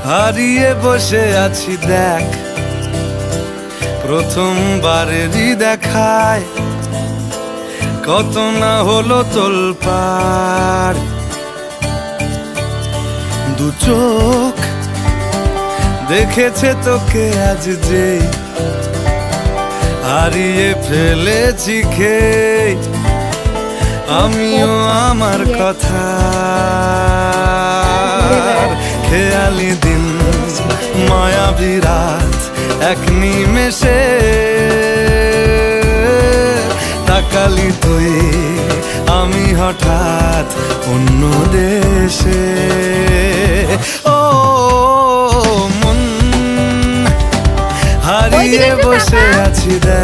হারিয়ে বসে আছি দেখ, প্রথমবারেরই দেখায় কত না হলো তোলপাড়। দু চোখ দেখেছে তোকে আজ যেই, হারিয়ে ফেলেছি খেয়ে আমিও আমার কথা। খেয়ালি দিন মায়াবী রাত এক নিমেষে, তাকালি তুই আমি হঠাৎ অন্য দেশে। ও মন হারিয়ে বসে আছি দেখ,